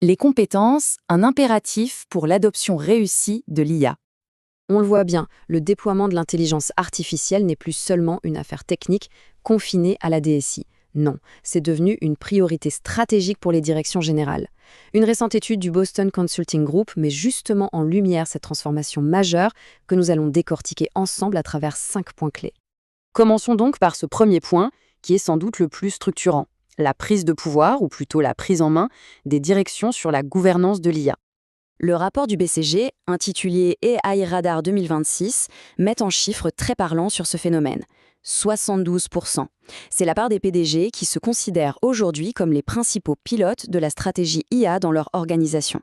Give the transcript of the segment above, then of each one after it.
Les compétences, un impératif pour l'adoption réussie de l'IA. On le voit bien, le déploiement de l'intelligence artificielle n'est plus seulement une affaire technique confinée à la DSI. Non, c'est devenu une priorité stratégique pour les directions générales. Une récente étude du Boston Consulting Group met justement en lumière cette transformation majeure que nous allons décortiquer ensemble à travers 5 points clés. Commençons donc par ce premier point, qui est sans doute le plus structurant, la prise de pouvoir, ou plutôt la prise en main, des directions sur la gouvernance de l'IA. Le rapport du BCG, intitulé AI Radar 2026, met en chiffres très parlants sur ce phénomène. 72%. C'est la part des PDG qui se considèrent aujourd'hui comme les principaux pilotes de la stratégie IA dans leur organisation.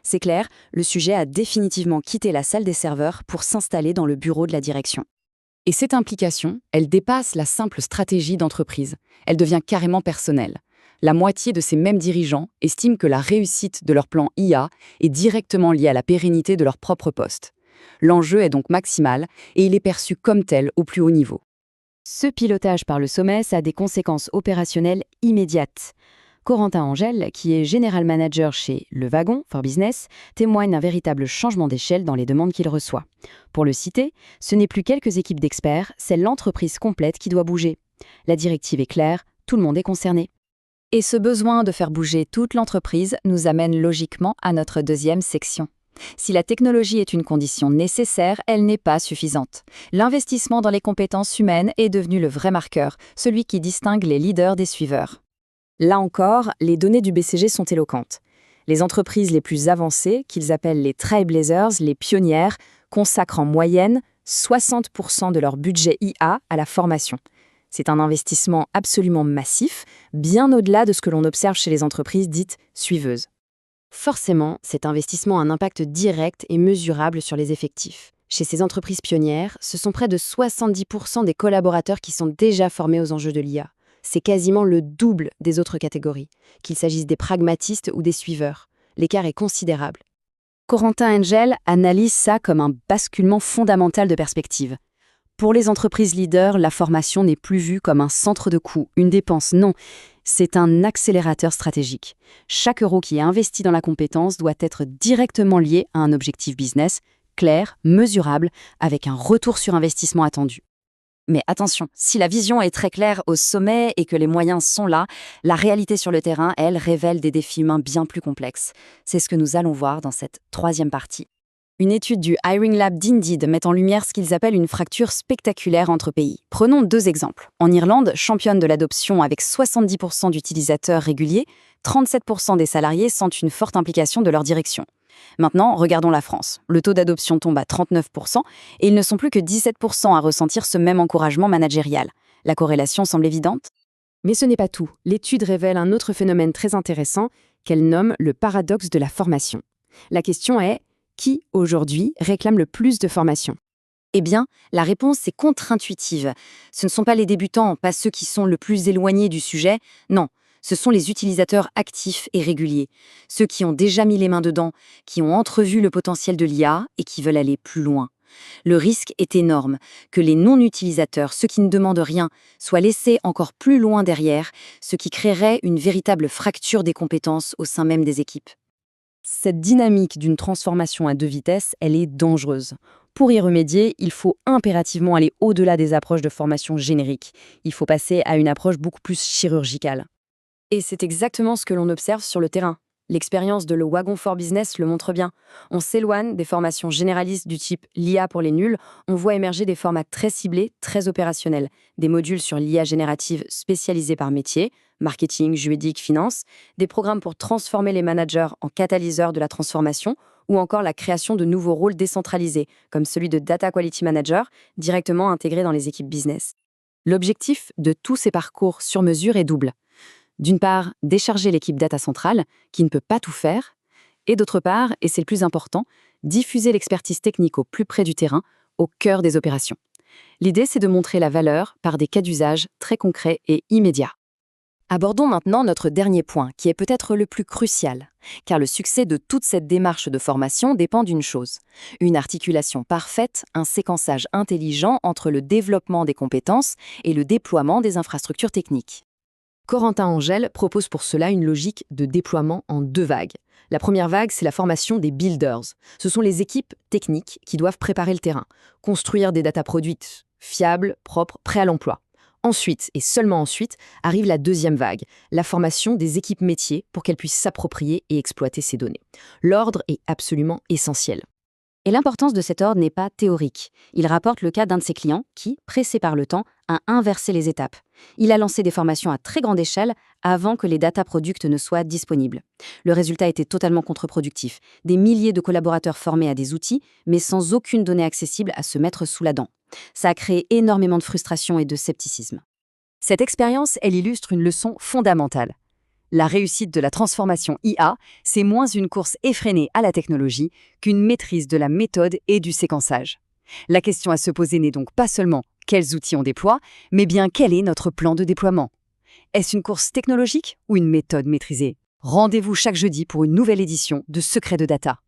C'est clair, le sujet a définitivement quitté la salle des serveurs pour s'installer dans le bureau de la direction. Et cette implication, elle dépasse la simple stratégie d'entreprise. Elle devient carrément personnelle. La moitié de ces mêmes dirigeants estiment que la réussite de leur plan IA est directement liée à la pérennité de leur propre poste. L'enjeu est donc maximal et il est perçu comme tel au plus haut niveau. Ce pilotage par le sommet, ça a des conséquences opérationnelles immédiates. Corentin Angel, qui est General Manager chez Le Wagon for Business, témoigne d'un véritable changement d'échelle dans les demandes qu'il reçoit. Pour le citer, ce n'est plus quelques équipes d'experts, c'est l'entreprise complète qui doit bouger. La directive est claire, tout le monde est concerné. Et ce besoin de faire bouger toute l'entreprise nous amène logiquement à notre deuxième section. Si la technologie est une condition nécessaire, elle n'est pas suffisante. L'investissement dans les compétences humaines est devenu le vrai marqueur, celui qui distingue les leaders des suiveurs. Là encore, les données du BCG sont éloquentes. Les entreprises les plus avancées, qu'ils appellent les trailblazers, les pionnières, consacrent en moyenne 60% de leur budget IA à la formation. C'est un investissement absolument massif, bien au-delà de ce que l'on observe chez les entreprises dites suiveuses. Forcément, cet investissement a un impact direct et mesurable sur les effectifs. Chez ces entreprises pionnières, ce sont près de 70% des collaborateurs qui sont déjà formés aux enjeux de l'IA. C'est quasiment le double des autres catégories, qu'il s'agisse des pragmatistes ou des suiveurs. L'écart est considérable. Corentin Angel analyse ça comme un basculement fondamental de perspective. Pour les entreprises leaders, la formation n'est plus vue comme un centre de coût, une dépense, non. C'est un accélérateur stratégique. Chaque euro qui est investi dans la compétence doit être directement lié à un objectif business, clair, mesurable, avec un retour sur investissement attendu. Mais attention, si la vision est très claire au sommet et que les moyens sont là, la réalité sur le terrain, elle, révèle des défis humains bien plus complexes. C'est ce que nous allons voir dans cette troisième partie. Une étude du Hiring Lab d'Indeed met en lumière ce qu'ils appellent une fracture spectaculaire entre pays. Prenons 2 exemples. En Irlande, championne de l'adoption avec 70% d'utilisateurs réguliers, 37% des salariés sentent une forte implication de leur direction. Maintenant, regardons la France. Le taux d'adoption tombe à 39% et ils ne sont plus que 17% à ressentir ce même encouragement managérial. La corrélation semble évidente. Mais ce n'est pas tout. L'étude révèle un autre phénomène très intéressant qu'elle nomme le paradoxe de la formation. La question est, qui, aujourd'hui, réclame le plus de formation ? Eh bien, la réponse est contre-intuitive. Ce ne sont pas les débutants, pas ceux qui sont le plus éloignés du sujet, non. Ce sont les utilisateurs actifs et réguliers, ceux qui ont déjà mis les mains dedans, qui ont entrevu le potentiel de l'IA et qui veulent aller plus loin. Le risque est énorme que les non-utilisateurs, ceux qui ne demandent rien, soient laissés encore plus loin derrière, ce qui créerait une véritable fracture des compétences au sein même des équipes. Cette dynamique d'une transformation à 2 vitesses, elle est dangereuse. Pour y remédier, il faut impérativement aller au-delà des approches de formation génériques. Il faut passer à une approche beaucoup plus chirurgicale. Et c'est exactement ce que l'on observe sur le terrain. L'expérience de Le Wagon for Business le montre bien. On s'éloigne des formations généralistes du type l'IA pour les nuls, on voit émerger des formats très ciblés, très opérationnels. Des modules sur l'IA générative spécialisés par métier, marketing, juridique, finance, des programmes pour transformer les managers en catalyseurs de la transformation, ou encore la création de nouveaux rôles décentralisés, comme celui de Data Quality Manager, directement intégrés dans les équipes business. L'objectif de tous ces parcours sur mesure est double. D'une part, décharger l'équipe data centrale, qui ne peut pas tout faire, et d'autre part, et c'est le plus important, diffuser l'expertise technique au plus près du terrain, au cœur des opérations. L'idée, c'est de montrer la valeur par des cas d'usage très concrets et immédiats. Abordons maintenant notre dernier point, qui est peut-être le plus crucial, car le succès de toute cette démarche de formation dépend d'une chose, une articulation parfaite, un séquençage intelligent entre le développement des compétences et le déploiement des infrastructures techniques. Corentin Angel propose pour cela une logique de déploiement en 2 vagues. La première vague, c'est la formation des builders. Ce sont les équipes techniques qui doivent préparer le terrain, construire des data produites fiables, propres, prêts à l'emploi. Ensuite, et seulement ensuite, arrive la deuxième vague, la formation des équipes métiers pour qu'elles puissent s'approprier et exploiter ces données. L'ordre est absolument essentiel. Et l'importance de cet ordre n'est pas théorique. Il rapporte le cas d'un de ses clients qui, pressé par le temps, a inversé les étapes. Il a lancé des formations à très grande échelle avant que les data products ne soient disponibles. Le résultat était totalement contre-productif. Des milliers de collaborateurs formés à des outils, mais sans aucune donnée accessible à se mettre sous la dent. Ça a créé énormément de frustration et de scepticisme. Cette expérience, elle illustre une leçon fondamentale. La réussite de la transformation IA, c'est moins une course effrénée à la technologie qu'une maîtrise de la méthode et du séquençage. La question à se poser n'est donc pas seulement quels outils on déploie, mais bien quel est notre plan de déploiement. Est-ce une course technologique ou une méthode maîtrisée? Rendez-vous chaque jeudi pour une nouvelle édition de Secrets de Data.